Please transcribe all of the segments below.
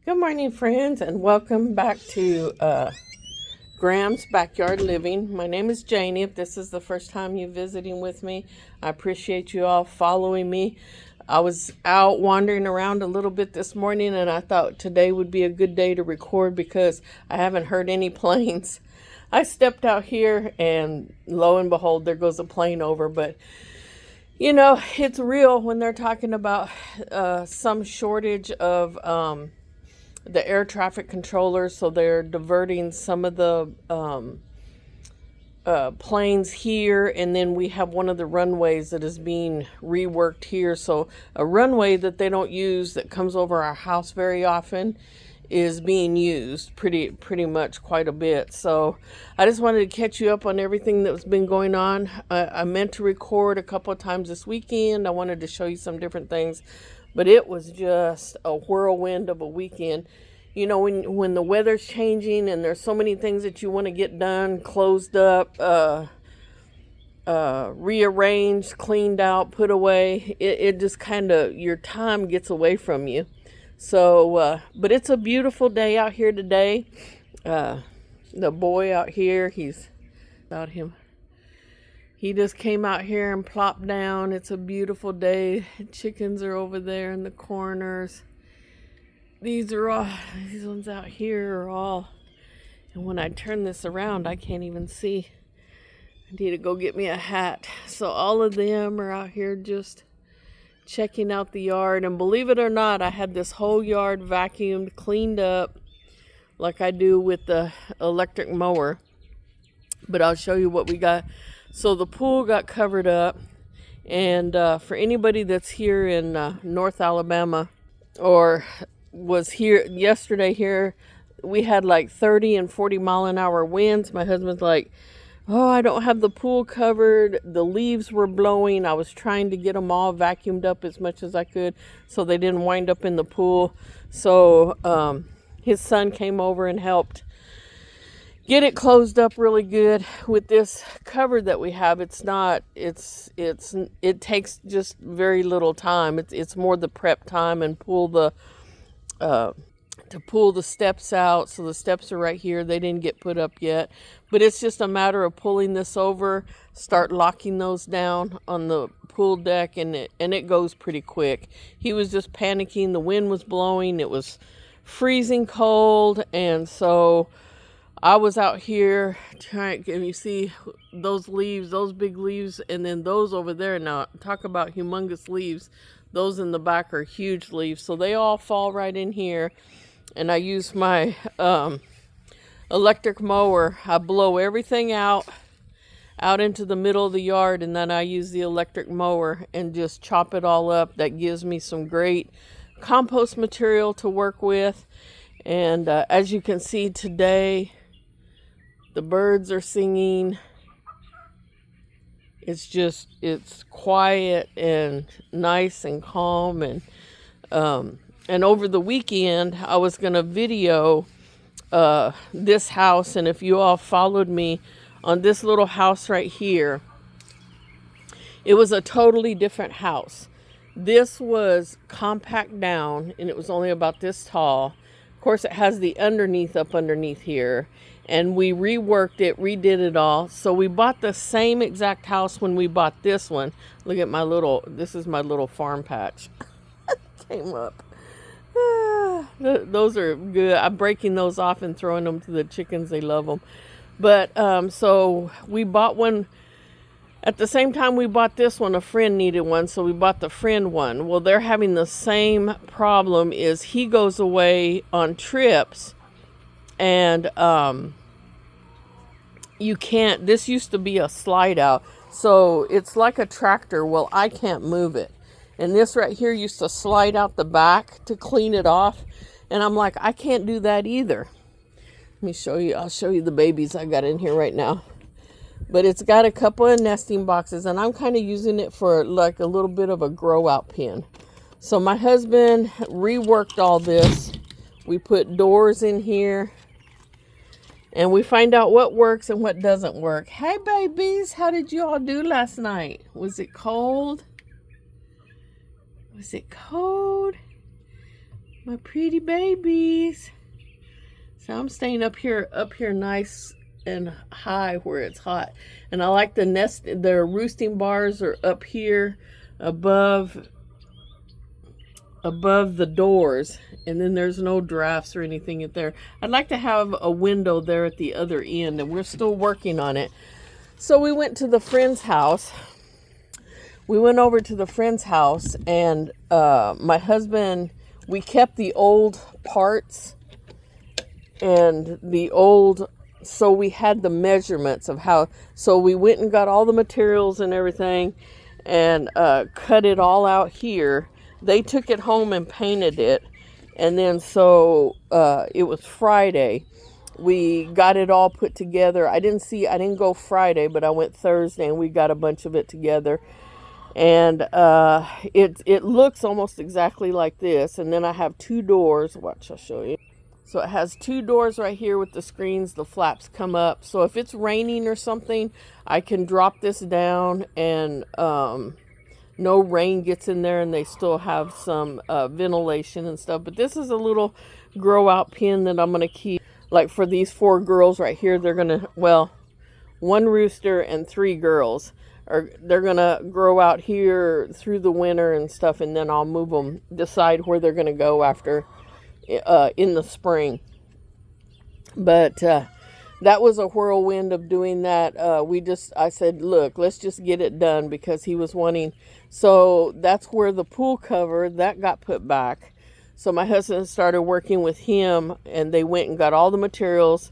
Good morning, friends, and welcome back to Graham's Backyard Living. My name is Janie. If this is the first time you're visiting with me, I appreciate you all following me. I was out wandering around a little bit this morning, and I thought today would be a good day to record because I haven't heard any planes. I stepped out here, and lo and behold, there goes a plane over, but you know, it's real when they're talking about some shortage of the air traffic controllers, so they're diverting some of the planes here, and then we have one of the runways that is being reworked here. So a runway that they don't use that comes over our house very often is being used pretty much quite a bit. So I just wanted to catch you up on everything that's been going on. I meant to record a couple of times this weekend. I wanted to show you some different things, but it was just a whirlwind of a weekend. You know, when the weather's changing and there's so many things that you want to get done, closed up, rearranged, cleaned out, put away, it just kind of, your time gets away from you. So, but it's a beautiful day out here today. The boy out here, he's about him. He just came out here and plopped down. It's a beautiful day. Chickens are over there in the corners. These ones out here are all, and when I turn this around, I can't even see. I need to go get me a hat. So all of them are out here just checking out the yard. And believe it or not, I had this whole yard vacuumed, cleaned up, like I do with the electric mower. But I'll show you what we got. So the pool got covered up. And for anybody that's here in North Alabama, or was here yesterday here, we had like 30 and 40 mile an hour winds. My husband's like, oh, I don't have the pool covered. The leaves were blowing. I was trying to get them all vacuumed up as much as I could so they didn't wind up in the pool. So his son came over and helped get it closed up really good with this cover that we have. It takes just very little time. It's more the prep time and to pull the steps out. So the steps are right here. They didn't get put up yet, but it's just a matter of pulling this over, start locking those down on the pool deck, and it goes pretty quick. He was just panicking. The wind was blowing. It was freezing cold, and so I was out here trying. Can you see those leaves, those big leaves, and then those over there? Now, talk about humongous leaves. Those in the back are huge leaves, so they all fall right in here. And I use my electric mower. I blow everything out into the middle of the yard, and then I use the electric mower and just chop it all up. That gives me some great compost material to work with. And as you can see today, the birds are singing. It's quiet and nice and calm. And over the weekend, I was going to video this house. And if you all followed me on this little house right here, it was a totally different house. This was compact down, and it was only about this tall. Of course, it has the underneath up underneath here. And we reworked it, redid it all. So we bought the same exact house when we bought this one. Look at this is my little farm patch. Came up. Those are good. I'm breaking those off and throwing them to the chickens. They love them. But so we bought one. At the same time we bought this one, a friend needed one, so we bought the friend one. Well, they're having the same problem. Is he goes away on trips, and you can't. This used to be a slide out, so it's like a tractor. Well, I can't move it. And this right here used to slide out the back to clean it off. And I'm like, I can't do that either. Let me show you. I'll show you the babies I got in here right now. But it's got a couple of nesting boxes. And I'm kind of using it for like a little bit of a grow out pen. So my husband reworked all this. We put doors in here. And we find out what works and what doesn't work. Hey, babies. How did you all do last night? Was it cold? Was it cold? My pretty babies. So I'm staying up here nice and high where it's hot. And I like the nest, their roosting bars are up here above the doors, and then there's no drafts or anything in there. I'd like to have a window there at the other end, and we're still working on it. So we went to the friend's house. We went over to the friend's house, and my husband, we kept the old parts and so we had the measurements of how, so we went and got all the materials and everything and cut it all out here. They took it home and painted it, and then so it was Friday. We got it all put together. I didn't go Friday, but I went Thursday, and we got a bunch of it together. And it looks almost exactly like this. And then I have 2 doors. Watch, I'll show you. So it has 2 doors right here with the screens. The flaps come up. So if it's raining or something, I can drop this down and no rain gets in there, and they still have some ventilation and stuff. But this is a little grow out pen that I'm going to keep. Like for these 4 girls right here, they're going to, well, 1 rooster and 3 girls. They're going to grow out here through the winter and stuff, and then I'll move them, decide where they're going to go after in the spring. But that was a whirlwind of doing that. I said, look, let's just get it done, because he was wanting. So that's where the pool cover, that got put back. So my husband started working with him, and they went and got all the materials.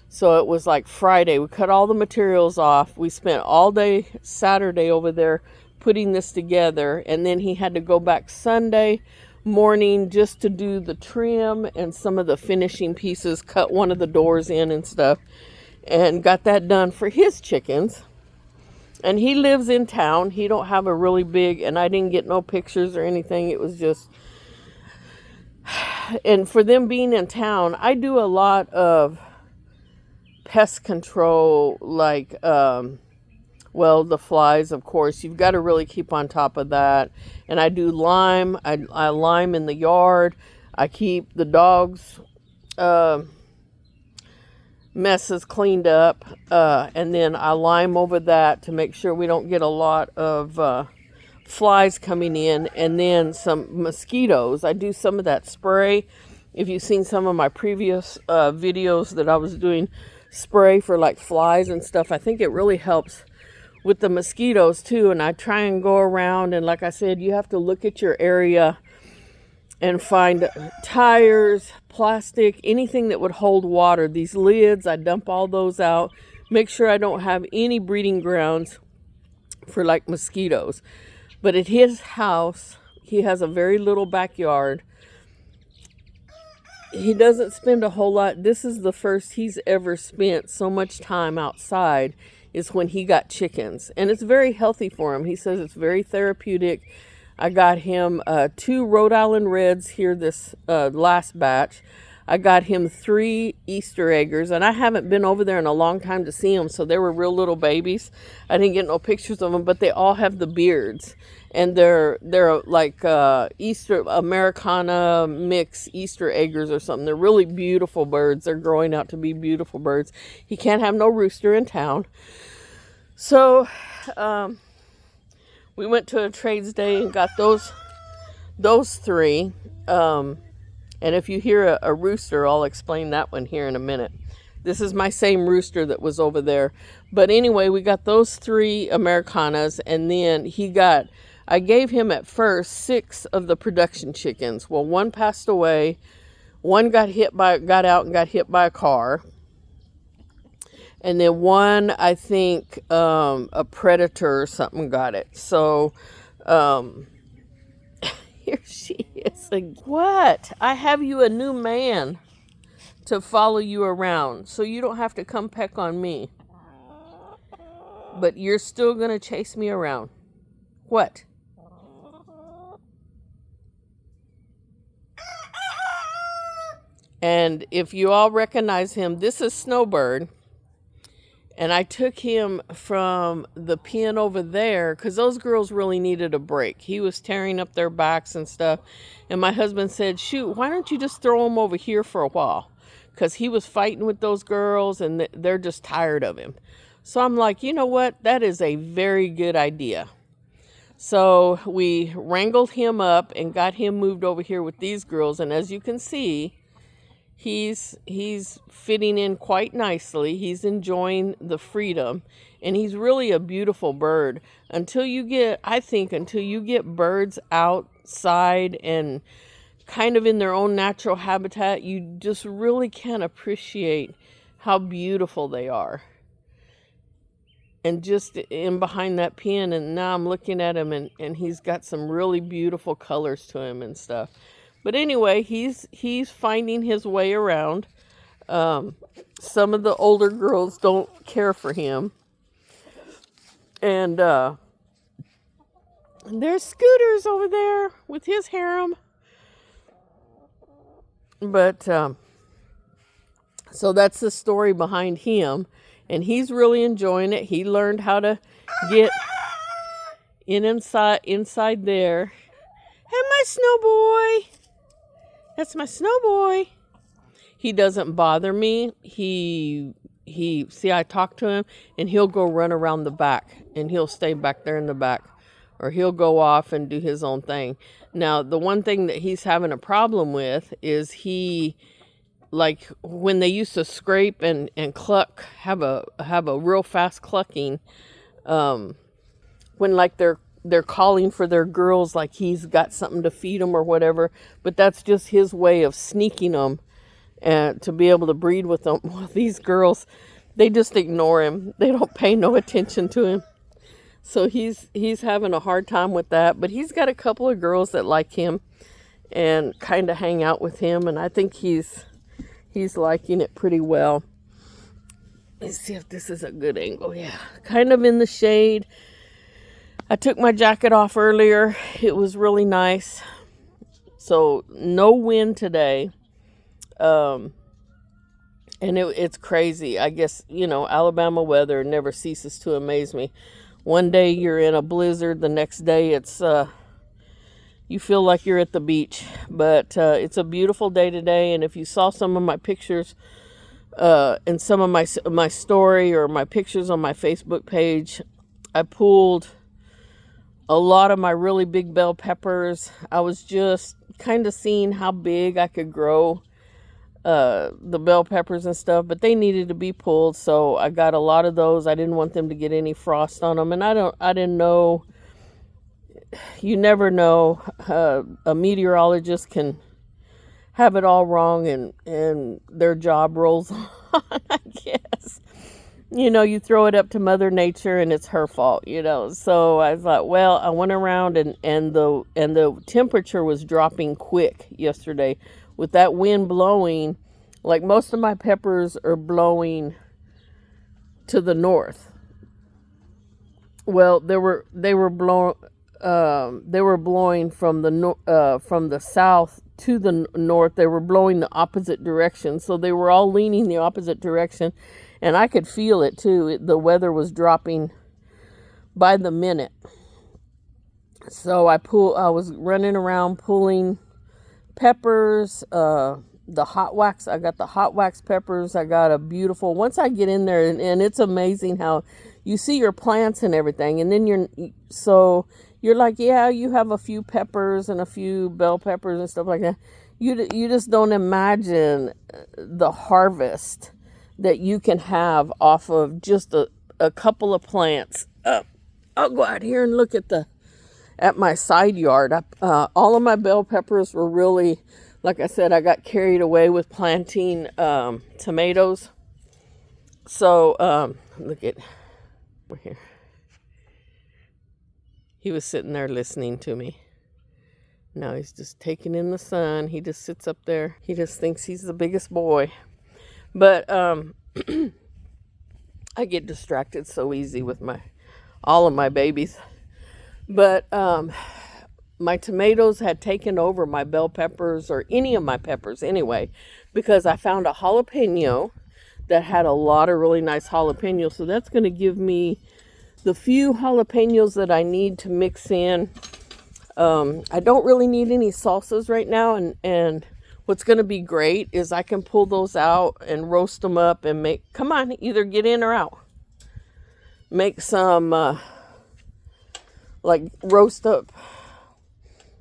So it was like Friday. We cut all the materials off. We spent all day Saturday over there putting this together. And then he had to go back Sunday morning just to do the trim and some of the finishing pieces, cut one of the doors in and stuff, and got that done for his chickens. And he lives in town. He don't have a really big, and I didn't get no pictures or anything. It was just, and for them being in town, I do a lot of pest control, like, well, the flies, of course. You've got to really keep on top of that. And I do lime. I lime in the yard. I keep the dogs' messes cleaned up. And then I lime over that to make sure we don't get a lot of flies coming in. And then some mosquitoes. I do some of that spray. If you've seen some of my previous videos that I was doing spray for like flies and stuff, I think it really helps with the mosquitoes too. And I try and go around, and like I said, you have to look at your area and find tires, plastic, anything that would hold water. These lids, I dump all those out. Make sure I don't have any breeding grounds for like mosquitoes. But at his house, he has a very little backyard. He doesn't spend a whole lot. This is the first he's ever spent so much time outside, is when he got chickens. And it's very healthy for him. He says it's very therapeutic. I got him 2 Rhode Island Reds here this last batch. I got him 3 Easter eggers, and I haven't been over there in a long time to see them, so they were real little babies. I didn't get no pictures of them, but they all have the beards, and they're like Easter Americana mix Easter eggers or something. They're really beautiful birds. They're growing out to be beautiful birds. He can't have no rooster in town, so we went to a trades day and got those 3. And if you hear a rooster, I'll explain that one here in a minute. This is my same rooster that was over there. But anyway, we got those 3 Americanas, and then I gave him at first 6 of the production chickens. Well, 1 passed away. 1 got out and got hit by a car. And then 1, I think, a predator or something got it. So, here she is. Like, what? I have you a new man to follow you around, so you don't have to come peck on me. But you're still going to chase me around. What? And if you all recognize him, this is Snowbird. And I took him from the pen over there because those girls really needed a break. He was tearing up their backs and stuff. And my husband said, shoot, why don't you just throw him over here for a while? Because he was fighting with those girls and they're just tired of him. So I'm like, you know what? That is a very good idea. So we wrangled him up and got him moved over here with these girls. And as you can see, he's fitting in quite nicely. He's enjoying the freedom, and he's really a beautiful bird. Until you get birds outside and kind of in their own natural habitat, you just really can't appreciate how beautiful they are. And just in behind that pen, and now I'm looking at him, and he's got some really beautiful colors to him and stuff. But anyway, he's finding his way around. Some of the older girls don't care for him. And there's Scooters over there with his harem. But so that's the story behind him. And he's really enjoying it. He learned how to get inside there. Hey, my snow boy. That's my snow boy. He doesn't bother me. He see, I talk to him and he'll go run around the back and he'll stay back there in the back, or he'll go off and do his own thing. Now, the one thing that he's having a problem with is like when they used to scrape and cluck, have a real fast clucking, when like they're calling for their girls, like he's got something to feed them or whatever, but that's just his way of sneaking them and to be able to breed with them. Well, these girls, they just ignore him. They don't pay no attention to him. So he's having a hard time with that, but he's got a couple of girls that like him and kind of hang out with him, and I think he's liking it pretty well. Let's see if this is a good angle. Yeah, kind of in the shade. I took my jacket off earlier. It was really nice. So no wind today. And it's crazy. I guess, Alabama weather never ceases to amaze me. One day you're in a blizzard. The next day it's you feel like you're at the beach. But it's a beautiful day today. And if you saw some of my pictures and some of my story or my pictures on my Facebook page, I pulled a lot of my really big bell peppers. I was just kind of seeing how big I could grow the bell peppers and stuff, but they needed to be pulled, so I got a lot of those. I didn't want them to get any frost on them, and I didn't know. You never know. A meteorologist can have it all wrong, and their job rolls on, I guess. You throw it up to Mother Nature and it's her fault, So I thought, well, I went around and the temperature was dropping quick yesterday with that wind blowing. Like most of my peppers are blowing to the north. Well, they were blowing from the south to the north. They were blowing the opposite direction, so they were all leaning the opposite direction. And I could feel it too. The weather was dropping by the minute. So I was running around pulling peppers, the hot wax. I got the hot wax peppers. I got a beautiful, once I get in there, and it's amazing how you see your plants and everything. And then you're like, yeah, you have a few peppers and a few bell peppers and stuff like that. You just don't imagine the harvest that you can have off of just a couple of plants. I'll go out here and look at my side yard. All of my bell peppers were really, like I said, I got carried away with planting tomatoes. So look at, we're here. He was sitting there listening to me. Now he's just taking in the sun. He just sits up there. He just thinks he's the biggest boy. But I get distracted so easy with all of my babies. But my tomatoes had taken over my bell peppers, or any of my peppers anyway, because I found a jalapeno that had a lot of really nice jalapenos. So that's going to give me the few jalapenos that I need to mix in. I don't really need any salsas right now, and what's going to be great is I can pull those out and roast them up and make, come on, either get in or out. Make some, like roast up.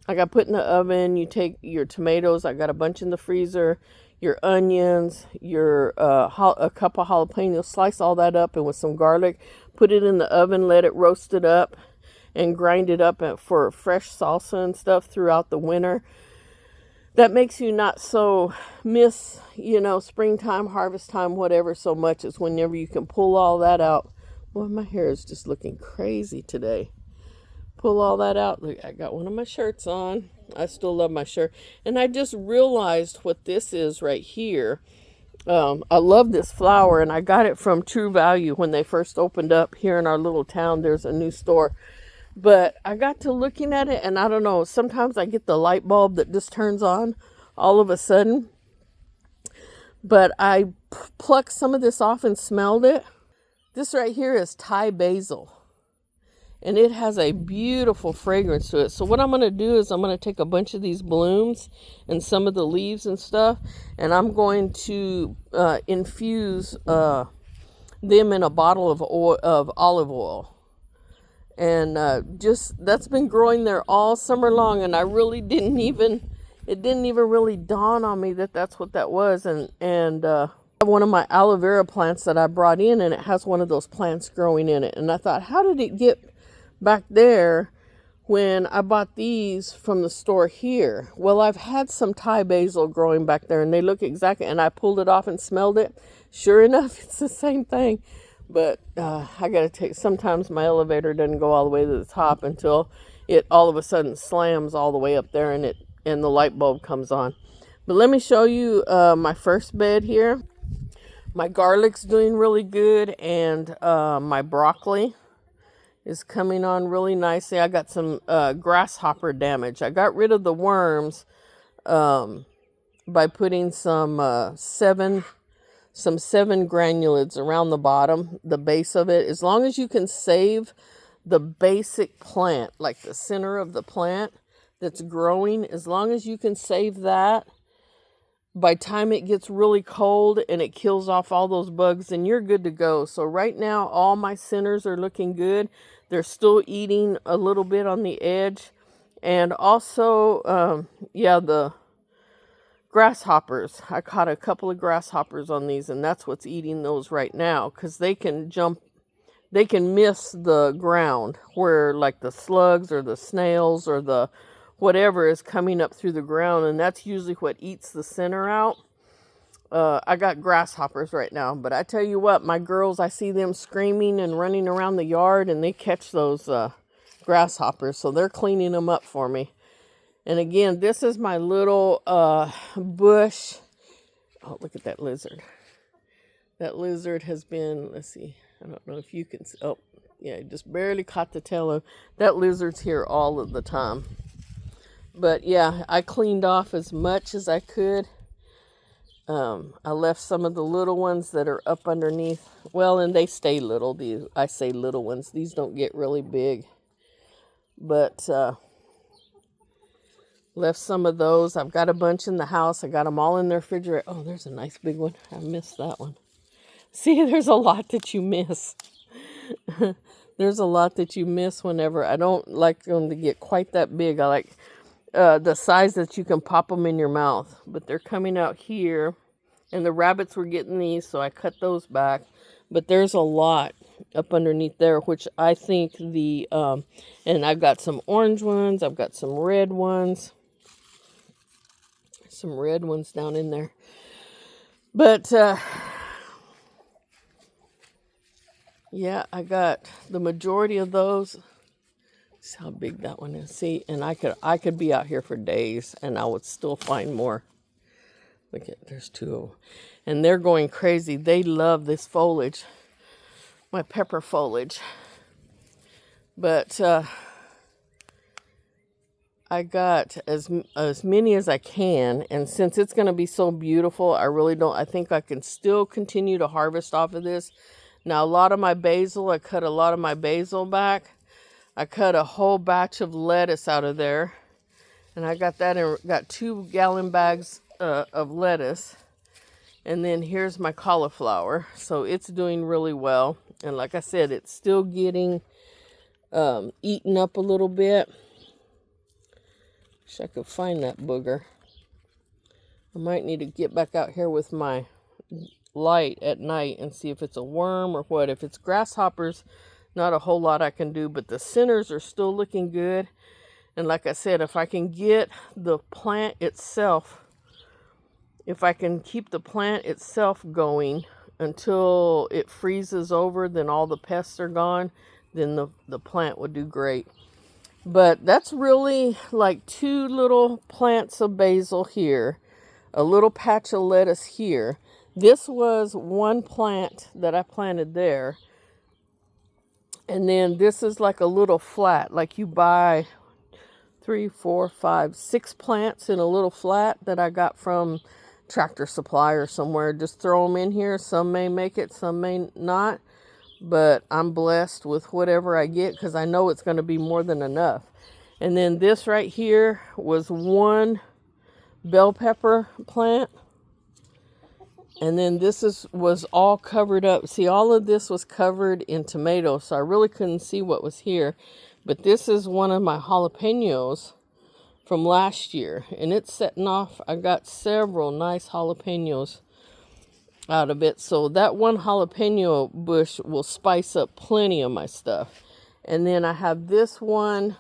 I got put in the oven. You take your tomatoes. I got a bunch in the freezer. Your onions, your a cup of jalapenos, slice all that up, and with some garlic, put it in the oven, let it roast it up, and grind it up for fresh salsa and stuff throughout the winter. That makes you not so miss, springtime, harvest time, whatever, so much as whenever you can pull all that out. Well, my hair is just looking crazy today. Pull all that out. Look, I got one of my shirts on. I still love my shirt. And I just realized what this is right here. I love this flower, and I got it from True Value when they first opened up here in our little town. There's a new store. But I got to looking at it, and I don't know, sometimes I get the light bulb that just turns on all of a sudden. But I plucked some of this off and smelled it. This right here is Thai basil. And it has a beautiful fragrance to it. So what I'm going to do is I'm going to take a bunch of these blooms and some of the leaves and stuff, and I'm going to infuse them in a bottle of olive oil. And that's been growing there all summer long, and I really didn't even really dawn on me that that's what that was. And one of my aloe vera plants that I brought in, and it has one of those plants growing in it. And I thought, how did it get back there when I bought these from the store here? Well, I've had some Thai basil growing back there, and they look exactly, and I pulled it off and smelled it. Sure enough, it's the same thing. But I got to sometimes my elevator doesn't go all the way to the top until it all of a sudden slams all the way up there, and the light bulb comes on. But let me show you my first bed here. My garlic's doing really good, and my broccoli is coming on really nicely. I got some grasshopper damage. I got rid of the worms by putting some 7 granulates around the bottom, the base of it. As long as you can save the basic plant, like the center of the plant that's growing, as long as you can save that, by the time it gets really cold and it kills off all those bugs, then you're good to go. So right now, all my centers are looking good. They're still eating a little bit on the edge. And also, the grasshoppers. I caught a couple of grasshoppers on these, and that's what's eating those right now, because they can miss the ground where, like, the slugs or the snails or the whatever is coming up through the ground, and that's usually what eats the center out. I got grasshoppers right now, but I tell you what, my girls, I see them screaming and running around the yard, and they catch those grasshoppers, so they're cleaning them up for me. And again, this is my little bush. Oh, look at that lizard. That lizard has been, let's see, I don't know if you can see. Oh, yeah, just barely caught the tail of that lizard's here all of the time. But yeah, I cleaned off as much as I could. I left some of the little ones that are up underneath. Well, and they stay little. I say little ones. These don't get really big. But left some of those. I've got a bunch in the house. I got them all in the refrigerator. Oh, there's a nice big one. I missed that one. See, there's a lot that you miss. There's a lot that you miss whenever. I don't like them to get quite that big. I like the size that you can pop them in your mouth. But they're coming out here. And the rabbits were getting these, so I cut those back. But there's a lot up underneath there, which I think and I've got some orange ones. I've got some red ones. Some red ones down in there. But, yeah, I got the majority of those. See how big that one is. See, and I could be out here for days, and I would still find more. Look at, there's 2 of them. And they're going crazy. They love this foliage. My pepper foliage. But, I got as many as I can, and since it's going to be so beautiful, I think I can still continue to harvest off of this. Now, a lot of my basil, I cut a lot of my basil back. I cut a whole batch of lettuce out of there, and I got that in, got 2-gallon bags of lettuce. And then here's my cauliflower, so it's doing really well. And like I said, it's still getting eaten up a little bit. Wish I could find that booger. I might need to get back out here with my light at night and see if it's a worm or what. If it's grasshoppers, not a whole lot I can do, but the centers are still looking good. And like I said, if I can get the plant itself, if I can keep the plant itself going until it freezes over, then all the pests are gone, then the plant would do great. But that's really like 2 little plants of basil here, a little patch of lettuce here. This was 1 plant that I planted there. And then this is like a little flat, like you buy 3, 4, 5, 6 plants in a little flat that I got from Tractor Supply or somewhere. Just throw them in here. Some may make it, some may not. But I'm blessed with whatever I get because I know it's going to be more than enough. And then this right here was 1 bell pepper plant. And then this was all covered up. See, all of this was covered in tomatoes, so I really couldn't see what was here. But this is one of my jalapenos from last year, and it's setting off. I got several nice jalapenos out of it, so that 1 jalapeno bush will spice up plenty of my stuff. And then I have this one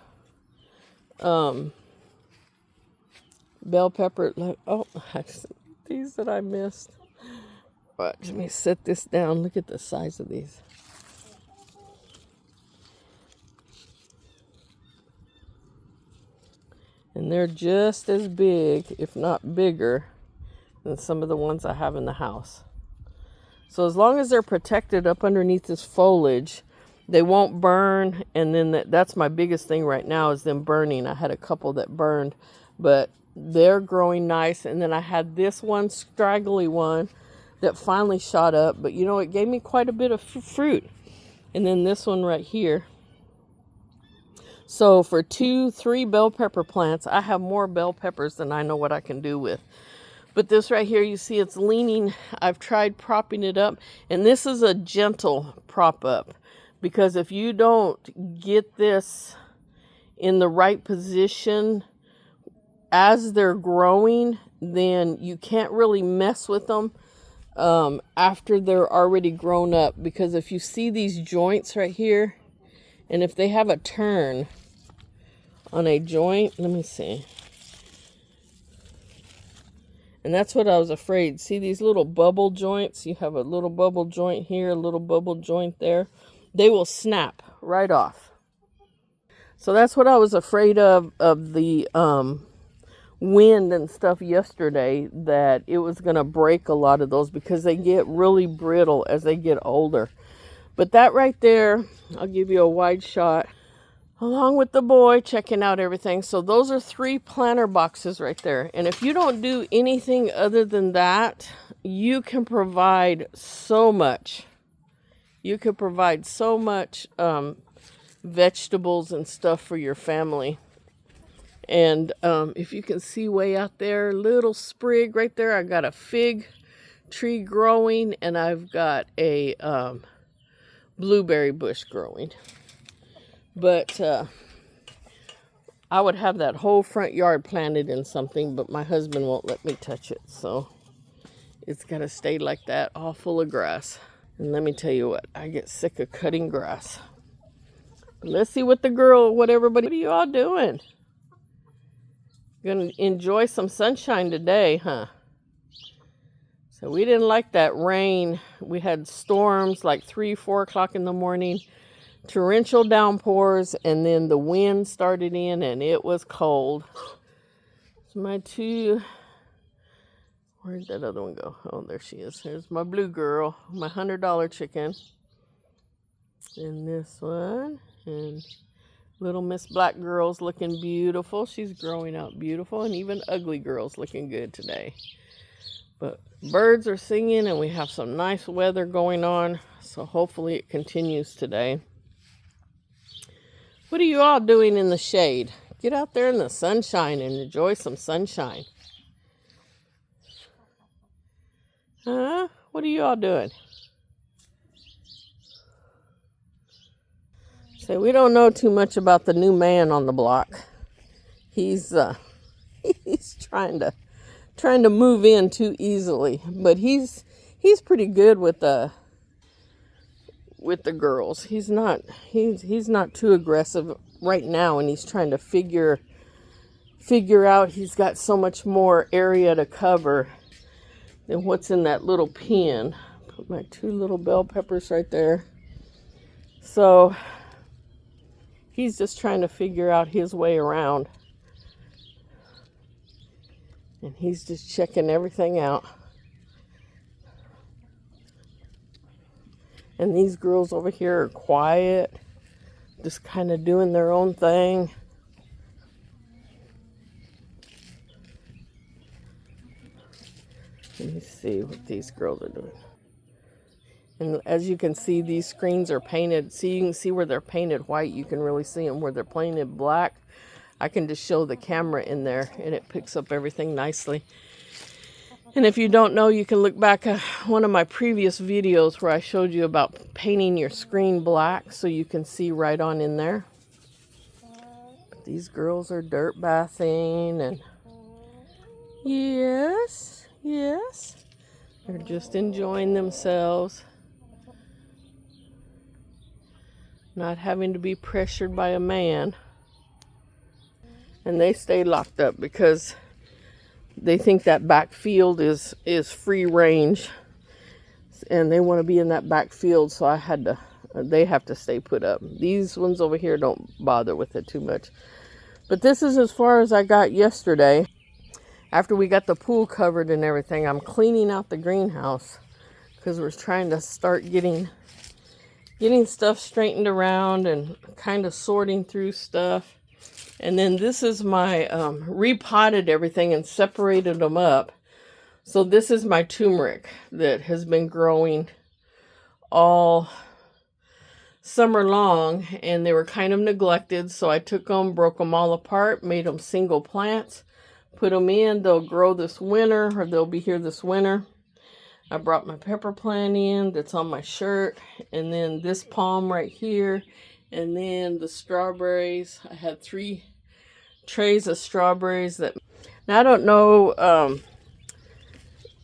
bell pepper. Oh, these that I missed. But let me set this down. Look at the size of these. And they're just as big, if not bigger, than some of the ones I have in the house. So as long as they're protected up underneath this foliage, they won't burn. And then that's my biggest thing right now is them burning. I had a couple that burned, but they're growing nice. And then I had this one straggly one that finally shot up. But you know, it gave me quite a bit of fruit. And then this one right here. So for 2, 3 bell pepper plants, I have more bell peppers than I know what I can do with. But this right here, you see it's leaning. I've tried propping it up. And this is a gentle prop up. Because if you don't get this in the right position as they're growing, then you can't really mess with them after they're already grown up. Because if you see these joints right here, and if they have a turn on a joint, let me see. And that's what I was afraid. See these little bubble joints? You have a little bubble joint here, a little bubble joint there. They will snap right off. So that's what I was afraid of the wind and stuff yesterday, that it was going to break a lot of those because they get really brittle as they get older. But that right there, I'll give you a wide shot, along with the boy checking out everything. So those are 3 planter boxes right there. And if you don't do anything other than that, you can provide so much. You could provide so much vegetables and stuff for your family. And if you can see way out there, little sprig right there, I got a fig tree growing, and I've got a blueberry bush growing. But I would have that whole front yard planted in something, but my husband won't let me touch it. So it's got to stay like that, all full of grass. And let me tell you what, I get sick of cutting grass. But let's see what what are you all doing? Gonna enjoy some sunshine today, huh? So we didn't like that rain. We had storms like 3, 4 o'clock in the morning, torrential downpours, and then the wind started in and it was cold. So my 2, where'd that other one go? Oh, there she is. There's my blue girl, my $100 chicken. And this one, and Little Miss Black Girl's looking beautiful. She's growing out beautiful, and even Ugly Girl's looking good today. But birds are singing, and we have some nice weather going on, so hopefully it continues today. What are you all doing in the shade? Get out there in the sunshine and enjoy some sunshine. Huh? What are you all doing? So we don't know too much about the new man on the block. He's he's trying to move in too easily, but he's pretty good with the girls. He's not too aggressive right now, and he's trying to figure out he's got so much more area to cover than what's in that little pen. Put my 2 little bell peppers right there. So he's just trying to figure out his way around. And he's just checking everything out. And these girls over here are quiet, just kind of doing their own thing. Let me see what these girls are doing. And as you can see, these screens are painted. See, you can see where they're painted white. You can really see them where they're painted black. I can just show the camera in there, and it picks up everything nicely. And if you don't know, you can look back at one of my previous videos where I showed you about painting your screen black so you can see right on in there. But these girls are dirt bathing, and yes, they're just enjoying themselves. Not having to be pressured by a man. And they stay locked up because they think that back field is free range. And they want to be in that back field, so they have to stay put up. These ones over here don't bother with it too much. But this is as far as I got yesterday. After we got the pool covered and everything, I'm cleaning out the greenhouse because we're trying to start getting stuff straightened around and kind of sorting through stuff. And then this is my repotted everything and separated them up. So this is my turmeric that has been growing all summer long, and they were kind of neglected. So I took them, broke them all apart, made them single plants, put them in. They'll grow this winter, or they'll be here this winter. I brought my pepper plant in that's on my shirt, and then this palm right here, and then the strawberries. I had 3 trays of strawberries that, now I don't know,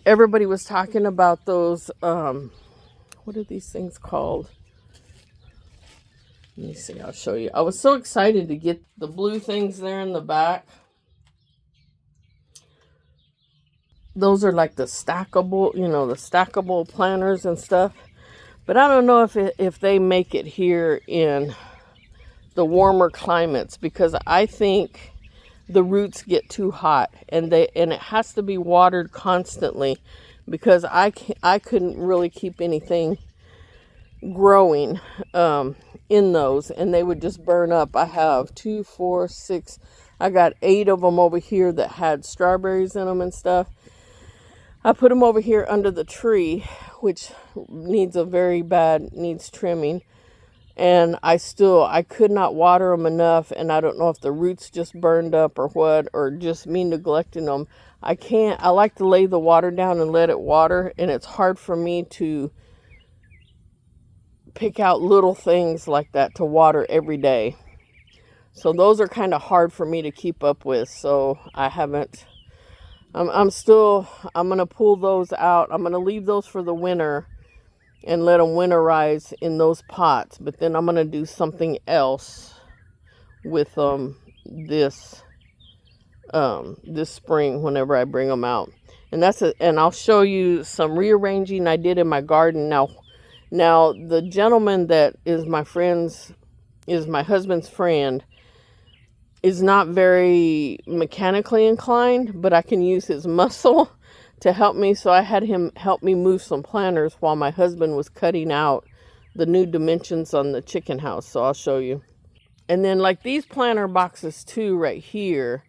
everybody was talking about those, what are these things called? Let me see, I'll show you. I was so excited to get the blue things there in the back. Those are like the stackable, the stackable planters and stuff. But I don't know if they make it here in the warmer climates, because I think the roots get too hot, and it has to be watered constantly, because I couldn't really keep anything growing in those, and they would just burn up. I have 2, 4, 6. I got 8 of them over here that had strawberries in them and stuff. I put them over here under the tree, which needs trimming. And I could not water them enough, and I don't know if the roots just burned up or what, or just me neglecting them. I like to lay the water down and let it water, and it's hard for me to pick out little things like that to water every day. So those are kind of hard for me to keep up with, so I haven't. I'm going to pull those out. I'm going to leave those for the winter and let them winterize in those pots. But then I'm going to do something else with this spring whenever I bring them out. And and I'll show you some rearranging I did in my garden. Now the gentleman that is my husband's friend, is not very mechanically inclined, but I can use his muscle to help me. So I had him help me move some planters while my husband was cutting out the new dimensions on the chicken house. So I'll show you. And then like these planter boxes too right here,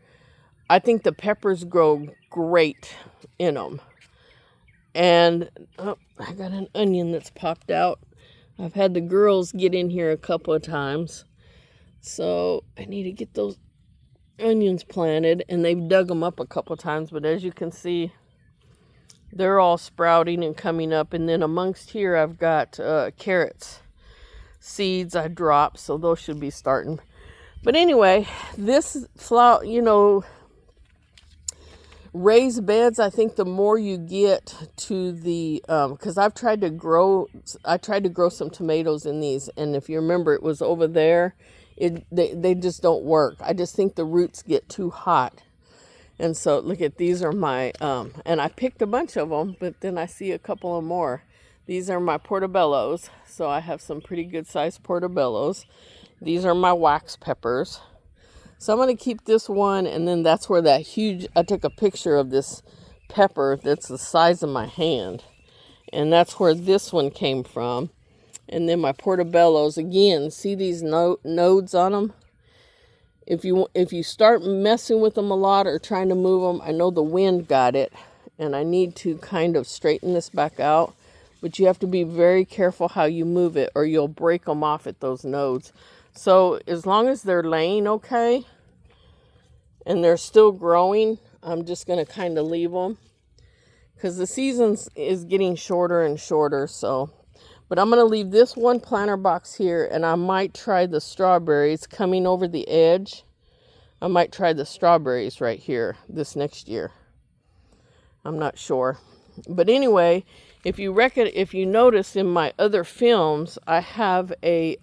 I think the peppers grow great in them. And oh, I got an onion that's popped out. I've had the girls get in here a couple of times. So I need to get those onions planted, and they've dug them up a couple of times, but as you can see, they're all sprouting and coming up. And then amongst here, I've got carrots seeds I dropped, so those should be starting. But anyway, this flower, raised beds, I think the more you get to the, because I tried to grow some tomatoes in these, and if you remember, it was over there. They just don't work. I just think the roots get too hot. And so look at, these are my, and I picked a bunch of them, but then I see a couple of more. These are my portobellos. So I have some pretty good sized portobellos. These are my wax peppers. So I'm going to keep this one, and then that's where that huge, I took a picture of this pepper that's the size of my hand. And that's where this one came from. And then my portobellos, again, see these nodes on them? If you start messing with them a lot or trying to move them, I know the wind got it, and I need to kind of straighten this back out. But you have to be very careful how you move it, or you'll break them off at those nodes. So as long as they're laying okay and they're still growing, I'm just going to kind of leave them, because the season is getting shorter and shorter. So, but I'm going to leave this one planter box here, and I might try the strawberries coming over the edge. I might try the strawberries right here this next year. I'm not sure. But anyway, if you notice in my other films, I have a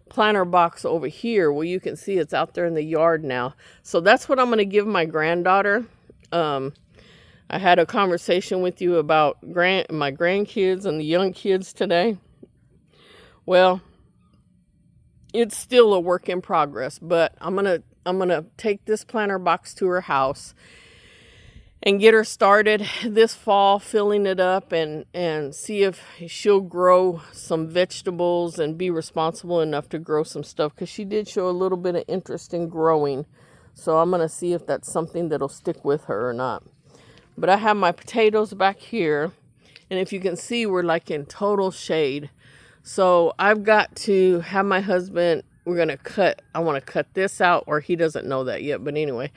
planter box over here where you can see it's out there in the yard now. So that's what I'm going to give my granddaughter. I had a conversation with you about my grandkids and the young kids today. Well, it's still a work in progress, but I'm gonna take this planter box to her house and get her started this fall, filling it up, and see if she'll grow some vegetables and be responsible enough to grow some stuff, because she did show a little bit of interest in growing. So I'm going to see if that's something that'll stick with her or not. But I have my potatoes back here, and if you can see, we're like in total shade. So I've got to have my husband, I want to cut this out, or he doesn't know that yet, but anyway,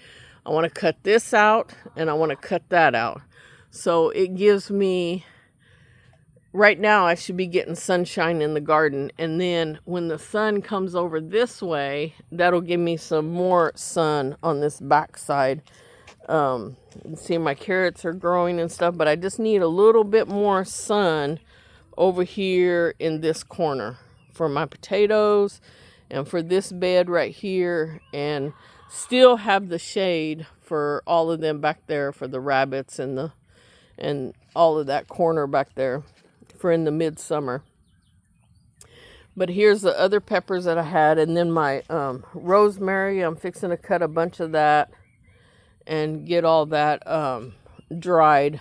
I want to cut this out, and I want to cut that out. So it gives me, right now I should be getting sunshine in the garden. And then when the sun comes over this way, that'll give me some more sun on this back side. You can see my carrots are growing and stuff, but I just need a little bit more sun over here in this corner for my potatoes and for this bed right here, and still have the shade for all of them back there, for the rabbits and all of that corner back there for in the midsummer. But here's the other peppers that I had, and then my rosemary. I'm fixing to cut a bunch of that and get all that dried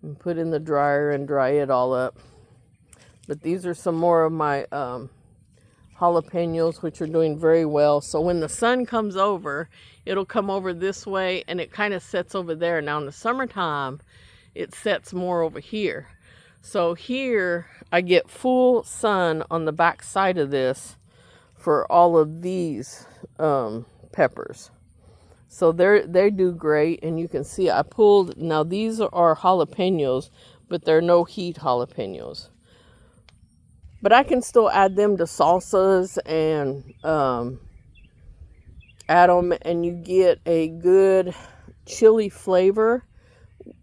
and put in the dryer and dry it all up. But these are some more of my jalapenos, which are doing very well. So when the sun comes over, it'll come over this way, and it kind of sets over there. Now in the summertime, it sets more over here. So here I get full sun on the back side of this for all of these peppers. So they do great, and you can see I pulled, now these are jalapenos, but they're no heat jalapenos. But I can still add them to salsas and add them, and you get a good chili flavor.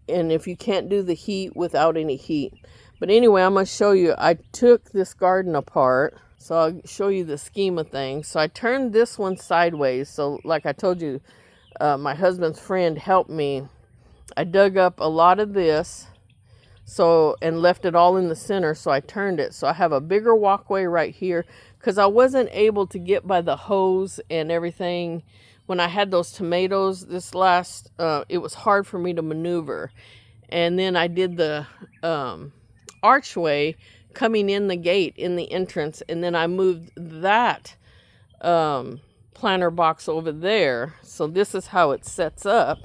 And if you can't do the heat, without any heat. But anyway, I'm going to show you. I took this garden apart, so I'll show you the scheme of things. So I turned this one sideways. So like I told you, my husband's friend helped me. I dug up a lot of this. And left it all in the center, so I turned it. So I have a bigger walkway right here, because I wasn't able to get by the hose and everything. When I had those tomatoes this last, it was hard for me to maneuver. And then I did the archway, coming in the gate in the entrance, and then I moved that planter box over there. So this is how it sets up.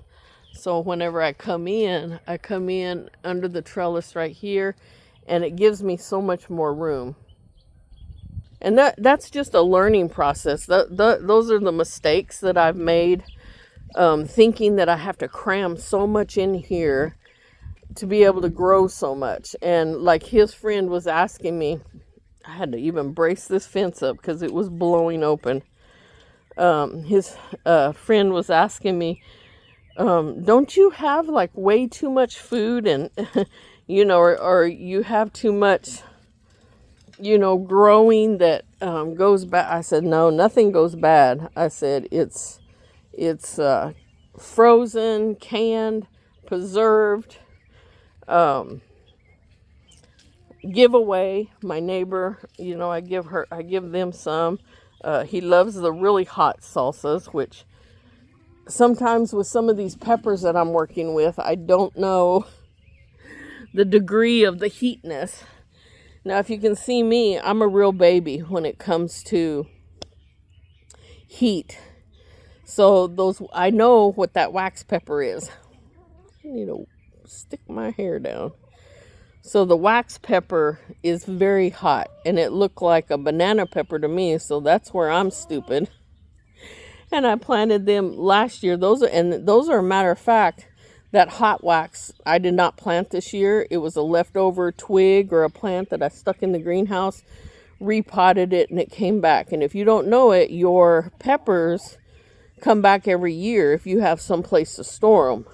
So whenever I come in under the trellis right here, and it gives me so much more room. And that's just a learning process. Those are the mistakes that I've made, thinking that I have to cram so much in here to be able to grow so much. And like his friend was asking me, I had to even brace this fence up because it was blowing open. His friend was asking me, don't you have like way too much food, and or you have too much growing that goes bad? I said, no, nothing goes bad. I said, it's frozen, canned, preserved, giveaway. My neighbor, I give them some. He loves the really hot salsas, which sometimes with some of these peppers that I'm working with, I don't know the degree of the heatness. Now, if you can see me, I'm a real baby when it comes to heat. So I know what that wax pepper is. I need to stick my hair down. So the wax pepper is very hot, and it looked like a banana pepper to me, so that's where I'm stupid. And I planted them last year. Those are a matter of fact, that hot wax I did not plant this year. It was a leftover twig or a plant that I stuck in the greenhouse, repotted it, and it came back. And if you don't know it, your peppers come back every year if you have some place to store them.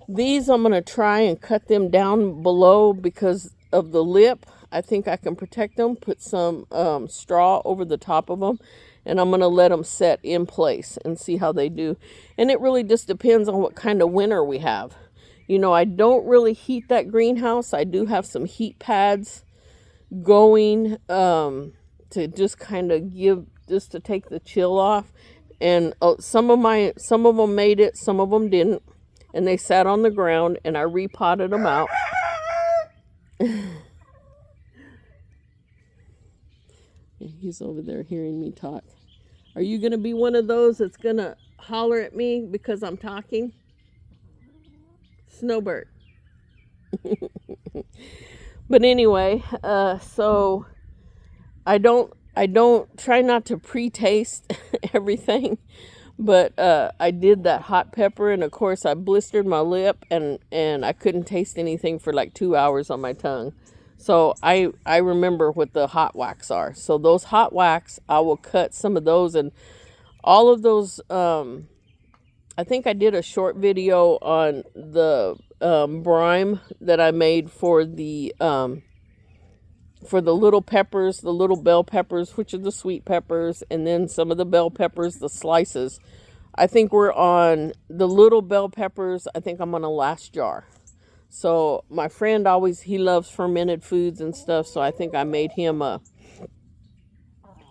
These I'm going to try and cut them down below because of the lip. I think I can protect them, put some straw over the top of them, and I'm going to let them set in place and see how they do. And it really just depends on what kind of winter we have. I don't really heat that greenhouse. I do have some heat pads going to just kind of to take the chill off. And some of them made it, some of them didn't. And they sat on the ground, and I repotted them out. He's over there hearing me talk. Are you going to be one of those that's going to holler at me because I'm talking? Snowbird. But anyway, so I don't try not to pre-taste everything, but I did that hot pepper, and of course I blistered my lip, and I couldn't taste anything for like 2 hours on my tongue. So I remember what the hot wax are. So those hot wax, I will cut some of those, and all of those, I think I did a short video on the brine that I made for the little peppers, the little bell peppers, which are the sweet peppers, and then some of the bell peppers, the slices. I think we're on the little bell peppers. I think I'm on a last jar. So my friend he loves fermented foods and stuff. So I think I made him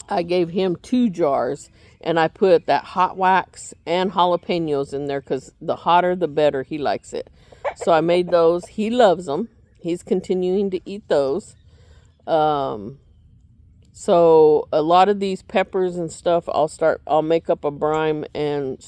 I gave him 2 jars, and I put that hot wax and jalapenos in there because the hotter, the better. He likes it. So I made those. He loves them. He's continuing to eat those. So a lot of these peppers and stuff, I'll make up a brine and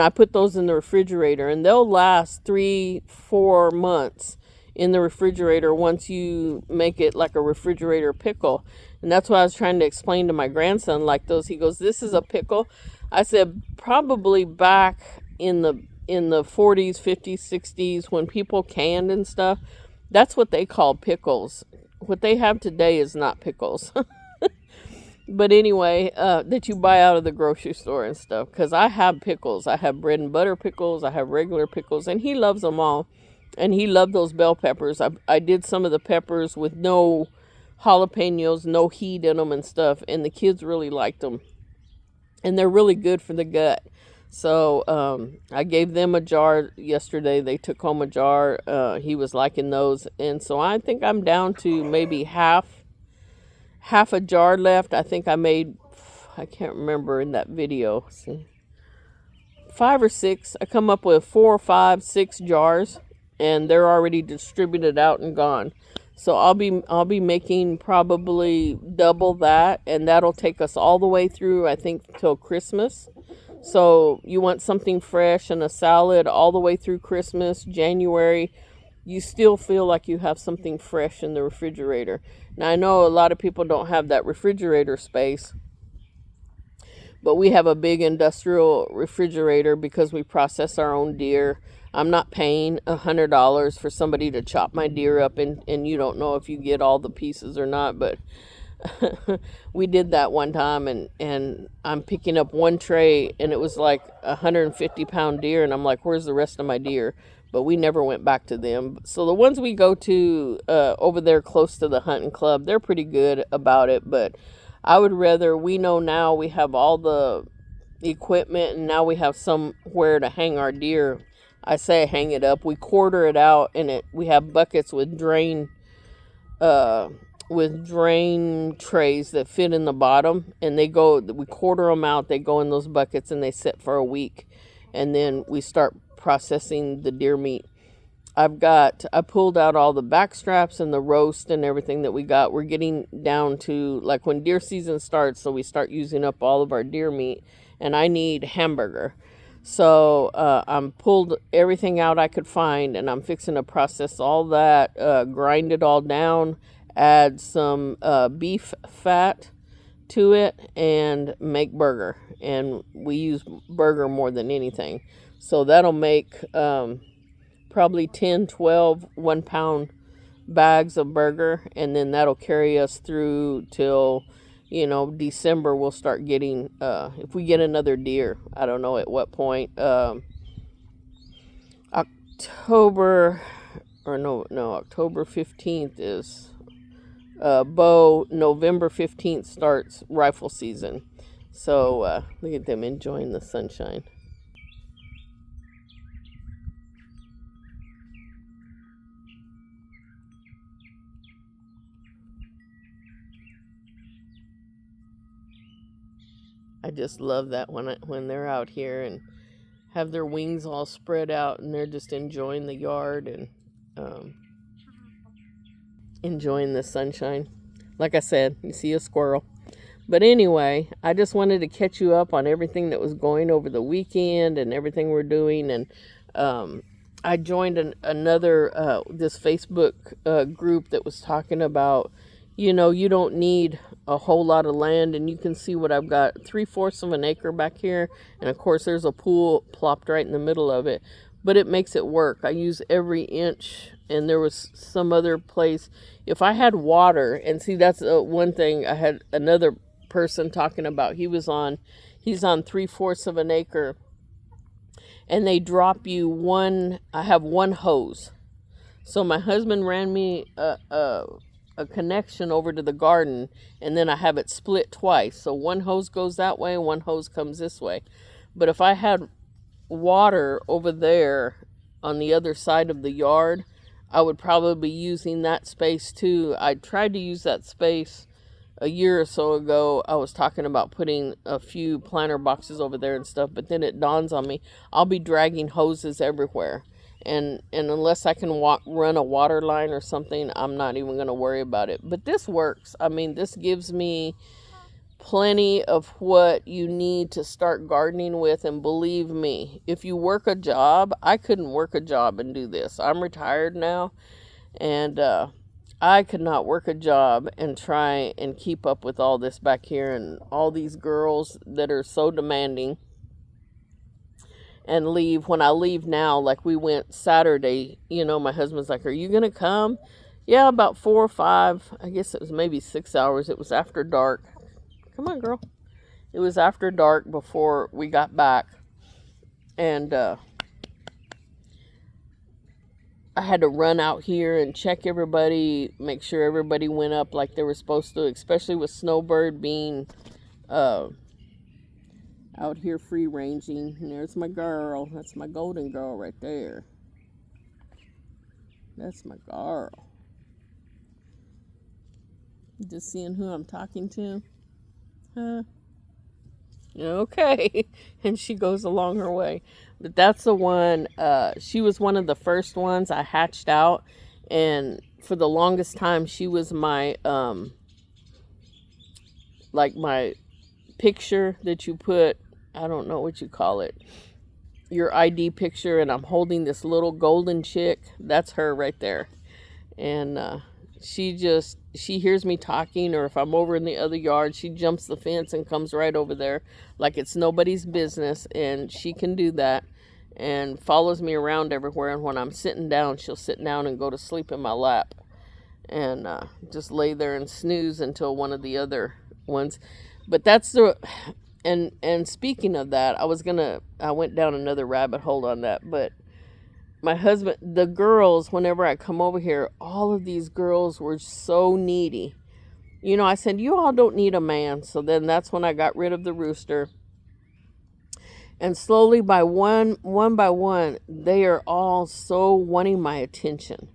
I put those in the refrigerator, and they'll last 3-4 months in the refrigerator once you make it like a refrigerator pickle. And that's what I was trying to explain to my grandson, like those. He goes, this is a pickle. I said, probably back in the 40s, 50s, 60s, when people canned and stuff, that's what they call pickles. What they have today is not pickles. But anyway, that you buy out of the grocery store and stuff. Because I have pickles. I have bread and butter pickles. I have regular pickles. And he loves them all. And he loved those bell peppers. I did some of the peppers with no jalapenos, no heat in them and stuff. And the kids really liked them. And they're really good for the gut. So I gave them a jar yesterday. They took home a jar. He was liking those. And so I think I'm down to maybe half a jar left. I think I made, I can't remember in that video. See, 5 or 6. I come up with 4 or 5, 6 jars, and they're already distributed out and gone. So I'll be making probably double that, and that'll take us all the way through, I think, till Christmas. So you want something fresh and a salad all the way through Christmas, January. You still feel like you have something fresh in the refrigerator. Now I know a lot of people don't have that refrigerator space, but we have a big industrial refrigerator because we process our own deer. I'm not paying $100 for somebody to chop my deer up, and you don't know if you get all the pieces or not, but we did that one time, and I'm picking up one tray, and it was like a 150-pound deer, and I'm like, where's the rest of my deer? But we never went back to them. So the ones we go to over there close to the hunting club, they're pretty good about it, but I would rather, we know now we have all the equipment, and now we have somewhere to hang our deer. I say hang it up. We quarter it out, and we have buckets with drain trays that fit in the bottom, and we quarter them out. They go in those buckets, and they sit for a week, and then we start processing the deer meat. I pulled out all the back straps and the roast and everything that we got. We're getting down to like when deer season starts, so we start using up all of our deer meat, and I need hamburger. So I'm pulled everything out I could find, and I'm fixing to process all that, grind it all down, add some beef fat to it, and make burger. And we use burger more than anything. So that'll make probably 10, 12 1-pound bags of burger, and then that'll carry us through till December. We'll start getting, if we get another deer, I don't know at what point, October 15th is bow. November 15th starts rifle season. So look at them enjoying the sunshine. I just love that when they're out here and have their wings all spread out, and they're just enjoying the yard and enjoying the sunshine. Like I said, you see a squirrel. But anyway, I just wanted to catch you up on everything that was going over the weekend and everything we're doing. And I joined another this Facebook group that was talking about, you don't need a whole lot of land, and you can see what I've got, 3/4 of an acre back here, and of course there's a pool plopped right in the middle of it, but it makes it work. I use every inch, and there was some other place, if I had water, and see that's one thing I had another person talking about. He's on 3/4 of an acre, and they drop you I have one hose. So my husband ran me a connection over to the garden, and then I have it split twice. So one hose goes that way, one hose comes this way. But if I had water over there on the other side of the yard, I would probably be using that space too. I tried to use that space a year or so ago. I was talking about putting a few planter boxes over there and stuff, but then it dawns on me, I'll be dragging hoses everywhere. And unless I can run a water line or something, I'm not even going to worry about it. But this works. I mean, this gives me plenty of what you need to start gardening with. And believe me, if you work a job, I couldn't work a job and do this. I'm retired now, and I could not work a job and try and keep up with all this back here and all these girls that are so demanding. And leave. When I leave now, like we went Saturday, my husband's like, are you going to come? Yeah, about 4 or 5. I guess it was maybe 6 hours. It was after dark. Come on, girl. It was after dark before we got back. And I had to run out here and check everybody, make sure everybody went up like they were supposed to, especially with Snowbird being out here free ranging. And there's my girl. That's my golden girl right there. That's my girl. Just seeing who I'm talking to? Huh? Okay. And she goes along her way. But that's the one, she was one of the first ones I hatched out. And for the longest time, she was my, like my picture that you put, I don't know what you call it, your ID picture, and I'm holding this little golden chick. That's her right there. And she hears me talking, or if I'm over in the other yard, she jumps the fence and comes right over there like it's nobody's business, and she can do that, and follows me around everywhere. And when I'm sitting down, she'll sit down and go to sleep in my lap, and just lay there and snooze until one of the other ones. But that's the and speaking of that, I went down another rabbit hole on that. But my husband, the girls, whenever I come over here, all of these girls were so needy. You know, I said, you all don't need a man. So then that's when I got rid of the rooster. And slowly, by one by one, they are all so wanting my attention.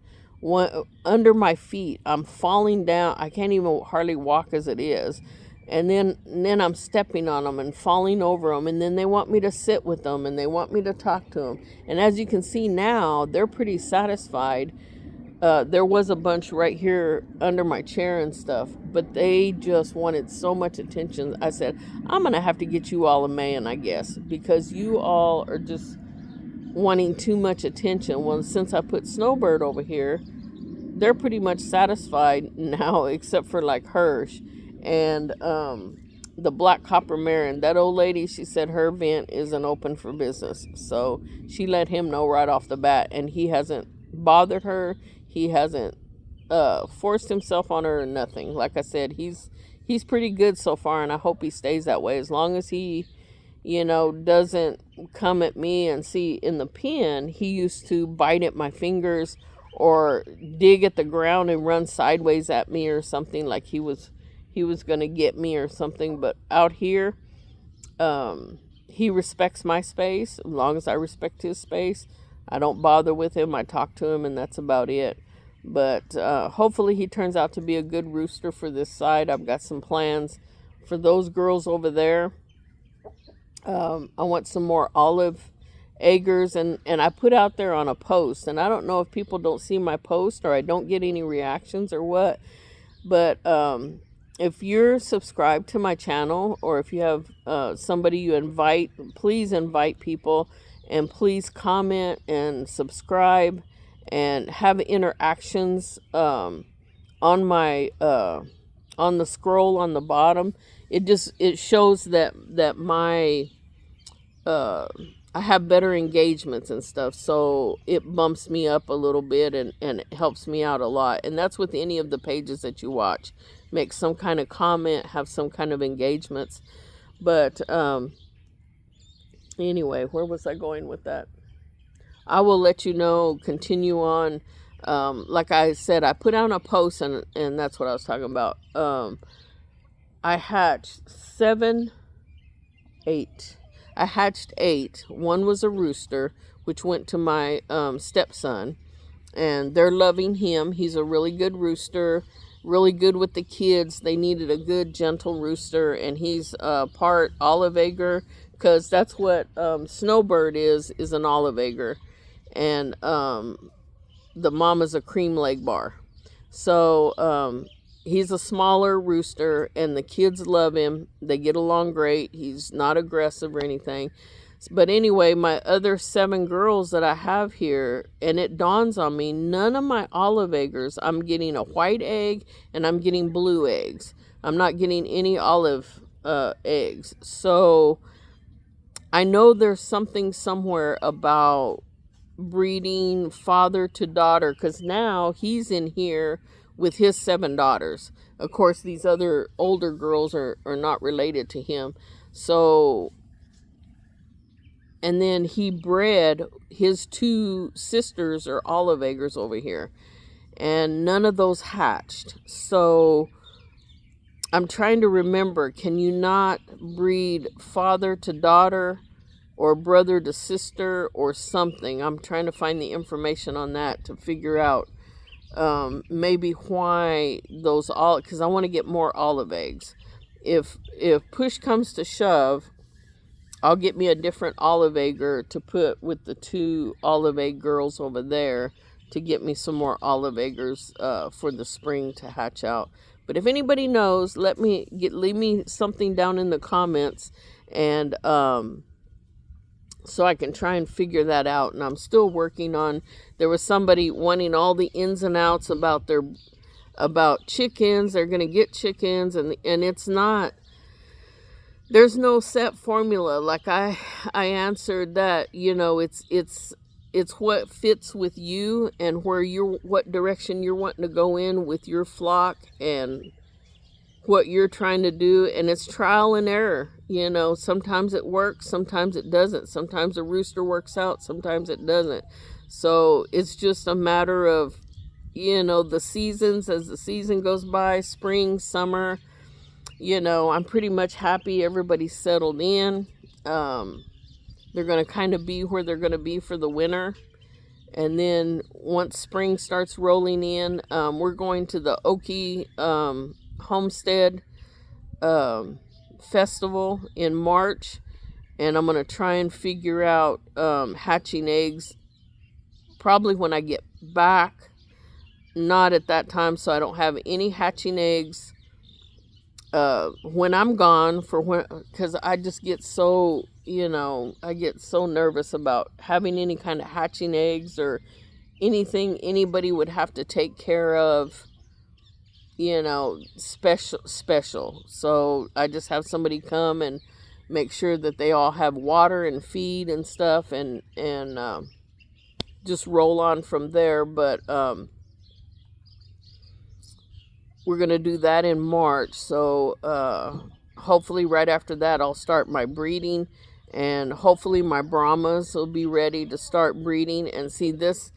Under my feet, I'm falling down. I can't even hardly walk as it is. And then I'm stepping on them and falling over them. And then they want me to sit with them, and they want me to talk to them. And as you can see now, they're pretty satisfied. There was a bunch right here under my chair and stuff, but they just wanted so much attention. I said, I'm going to have to get you all a man, I guess, because you all are just wanting too much attention. Well, since I put Snowbird over here, they're pretty much satisfied now, except for like Hirsch and the black copper mare. And that old lady, she said her vent isn't open for business, so she let him know right off the bat, and he hasn't bothered her. He hasn't forced himself on her or nothing. Like I said, he's pretty good so far, and I hope he stays that way. As long as he, doesn't come at me. And see, in the pen, he used to bite at my fingers or dig at the ground and run sideways at me or something, like he was going to get me or something. But out here, he respects my space. As long as I respect his space, I don't bother with him. I talk to him, and that's about it. But hopefully he turns out to be a good rooster for this side. I've got some plans for those girls over there. I want some more olive eggers, and I put out there on a post, and I don't know if people don't see my post or I don't get any reactions or what, but if you're subscribed to my channel, or if you have somebody you invite, please invite people, and please comment and subscribe and have interactions on my on the scroll on the bottom. It shows that my I have better engagements and stuff, so it bumps me up a little bit, and it helps me out a lot. And that's with any of the pages that you watch. Make some kind of comment, have some kind of engagements. But anyway, where was I going with that? I will let you know, continue on. Like I said, I put out a post, and that's what I was talking about. I hatched 8. I hatched 8. One was a rooster, which went to my stepson, and they're loving him. He's a really good rooster, really good with the kids. They needed a good, gentle rooster, and he's part olive egger, because that's what Snowbird is an olive egger, and the mama's a cream leg bar. So he's a smaller rooster, and the kids love him. They get along great. He's not aggressive or anything. But anyway, my other 7 girls that I have here, and it dawns on me, none of my olive eggers, I'm getting a white egg and I'm getting blue eggs. I'm not getting any olive eggs. So I know there's something somewhere about breeding father to daughter, because now he's in here with his 7 daughters. Of course, these other older girls are not related to him. So, and then he bred his 2 sisters or olive eggers over here, and none of those hatched. So I'm trying to remember, can you not breed father to daughter or brother to sister or something? I'm trying to find the information on that to figure out maybe why those because I want to get more olive eggs. If push comes to shove, I'll get me a different olive egger to put with the 2 olive egg girls over there to get me some more olive eggers for the spring to hatch out. But if anybody knows, leave me something down in the comments, and so I can try and figure that out. And I'm still working on. There was somebody wanting all the ins and outs about chickens. They're gonna get chickens, and it's not. There's no set formula. Like I answered that. You know, it's what fits with you and what direction you're wanting to go in with your flock and what you're trying to do. And it's trial and error. You know, sometimes it works, sometimes it doesn't. Sometimes a rooster works out, sometimes it doesn't. So it's just a matter of, you know, the seasons, as the season goes by, spring, summer. You know, I'm pretty much happy everybody's settled in. They're going to kind of be where they're going to be for the winter. And then once spring starts rolling in, we're going to the Okie Homestead Festival in March. And I'm going to try and figure out hatching eggs probably when I get back. Not at that time, so I don't have any hatching eggs when I'm gone, because I just get so, you know, I get so nervous about having any kind of hatching eggs or anything anybody would have to take care of, you know, special. So I just have somebody come and make sure that they all have water and feed and stuff, and just roll on from there. But we're going to do that in March. So hopefully right after that, I'll start my breeding. And hopefully my Brahmas will be ready to start breeding. And see this,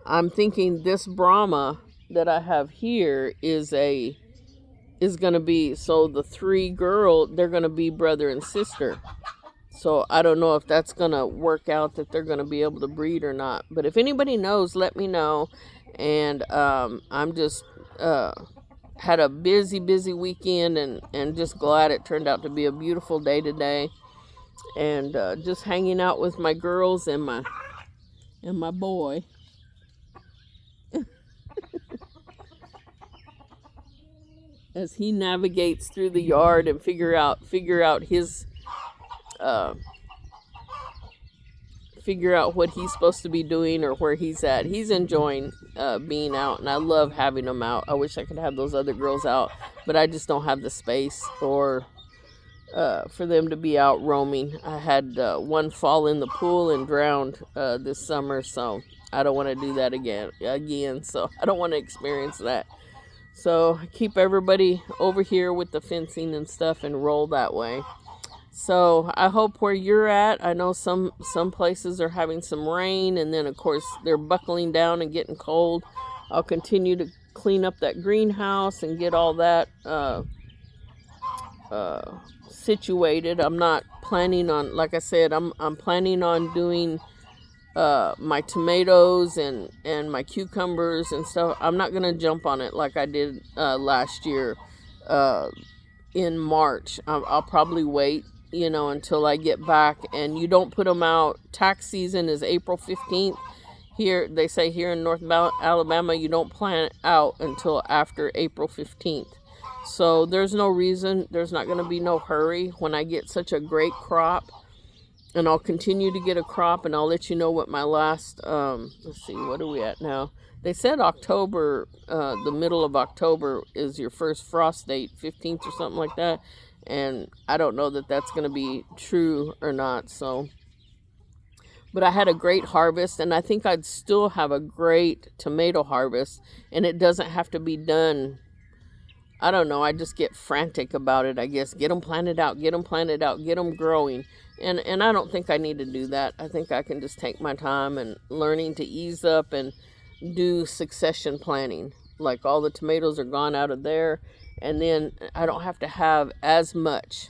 I'm thinking this Brahma that I have here is going to be, so the three girls, they're going to be brother and sister. So I don't know if that's going to work out, that they're going to be able to breed or not. But if anybody knows, let me know. And I'm just... had a busy weekend, and just glad it turned out to be a beautiful day today, and just hanging out with my girls and my boy. As he navigates through the yard and figure out his figure out what he's supposed to be doing or where he's at. He's enjoying being out, and I love having him out. I wish I could have those other girls out, but I just don't have the space or for them to be out roaming. I had one fall in the pool and drowned this summer, so I don't want to do that again. So I don't want to experience that. So keep everybody over here with the fencing and stuff and roll that way. So I hope where you're at, I know some places are having some rain, and then of course they're buckling down and getting cold. I'll continue to clean up that greenhouse and get all that situated. I'm not planning on, like I said, I'm planning on doing my tomatoes and my cucumbers and stuff. I'm not gonna jump on it like I did last year in March. I'll probably wait, you know, until I get back. And you don't put them out. Tax season is April 15th. Here, they say here in North Alabama, you don't plant out until after April 15th. So there's no reason, there's not going to be no hurry when I get such a great crop. And I'll continue to get a crop, and I'll let you know what my last, let's see, what are we at now? They said October, the middle of October is your first frost date, 15th or something like that. And I don't know that that's going to be true or not. So, but I had a great harvest, and I think I'd still have a great tomato harvest. And it doesn't have to be done. I don't know. I just get frantic about it, I guess. Get them planted out, get them growing. And I don't think I need to do that. I think I can just take my time and learning to ease up and do succession planting. Like all the tomatoes are gone out of there. And then I don't have to have as much,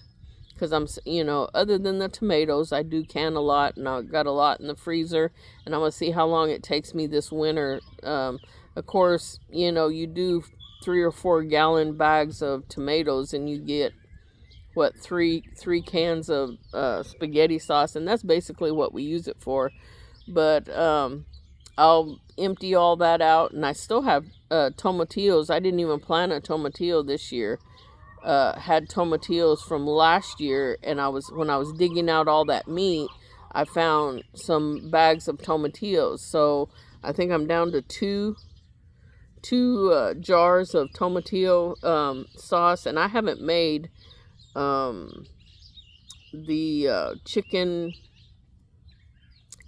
because I'm, you know, other than the tomatoes, I do can a lot, and I've got a lot in the freezer, and I'm going to see how long it takes me this winter. Of course, you know, you do 3 or 4 gallon bags of tomatoes, and you get, what, three cans of spaghetti sauce, and that's basically what we use it for. But I'll empty all that out, and I still have tomatillos. I didn't even plant a tomatillo this year. Had tomatillos from last year, and when I was digging out all that meat, I found some bags of tomatillos. So I think I'm down to two jars of tomatillo sauce, and I haven't made the chicken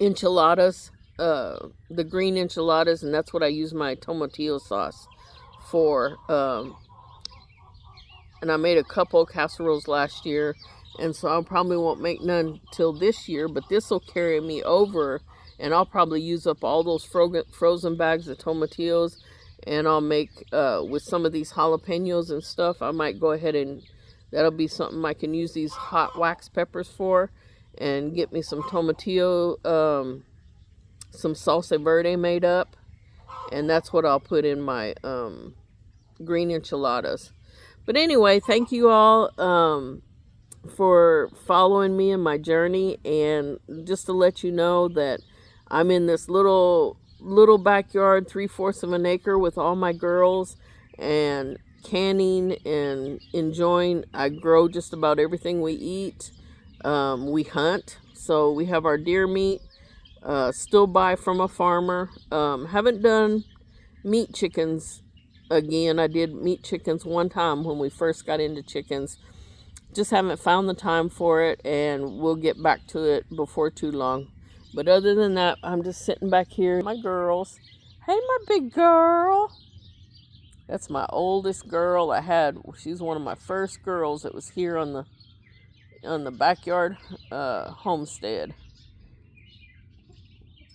enchiladas, the green enchiladas, and that's what I use my tomatillo sauce for. And I made a couple casseroles last year, and so I probably won't make none till this year, but this will carry me over, and I'll probably use up all those frozen bags of tomatillos, and I'll make, with some of these jalapenos and stuff, I might go ahead and, that'll be something I can use these hot wax peppers for, and get me some tomatillo, some salsa verde made up, and that's what I'll put in my green enchiladas. But anyway, thank you all for following me in my journey, and just to let you know that I'm in this little backyard, 3/4 of an acre, with all my girls, and canning and enjoying. I grow just about everything we eat. We hunt, so we have our deer meat, still buy from a farmer. Haven't done meat chickens again. I did meat chickens one time when we first got into chickens. Just haven't found the time for it, and we'll get back to it before too long. But other than that, I'm just sitting back here. My girls. Hey, my big girl. That's my oldest girl I had. She's one of my first girls that was here on the backyard homestead.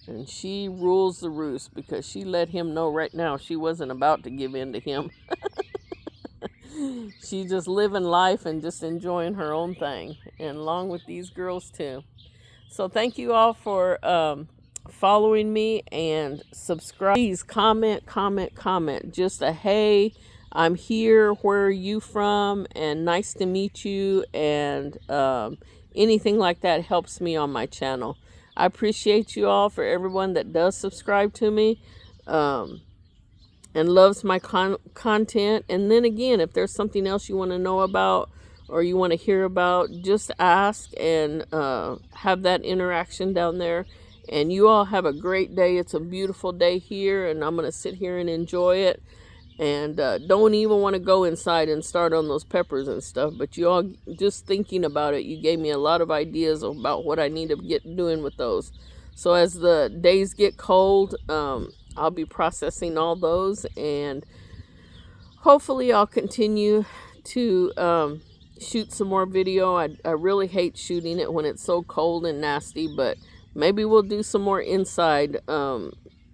And she rules the roost because she let him know right now she wasn't about to give in to him. She's just living life and just enjoying her own thing, and along with these girls too. So thank you all for following me and subscribe. Please comment. Just a hey, I'm here, where are you from, and nice to meet you, and anything like that helps me on my channel. I appreciate you all, for everyone that does subscribe to me and loves my content. And then again, if there's something else you want to know about or you want to hear about, just ask, and have that interaction down there. And you all have a great day. It's a beautiful day here, and I'm going to sit here and enjoy it. And don't even want to go inside and start on those peppers and stuff. But you all, just thinking about it, you gave me a lot of ideas about what I need to get doing with those. So as the days get cold, I'll be processing all those. And hopefully I'll continue to shoot some more video. I really hate shooting it when it's so cold and nasty. But maybe we'll do some more inside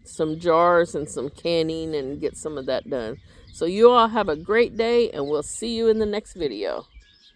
some jars and some canning and get some of that done. So you all have a great day, and we'll see you in the next video.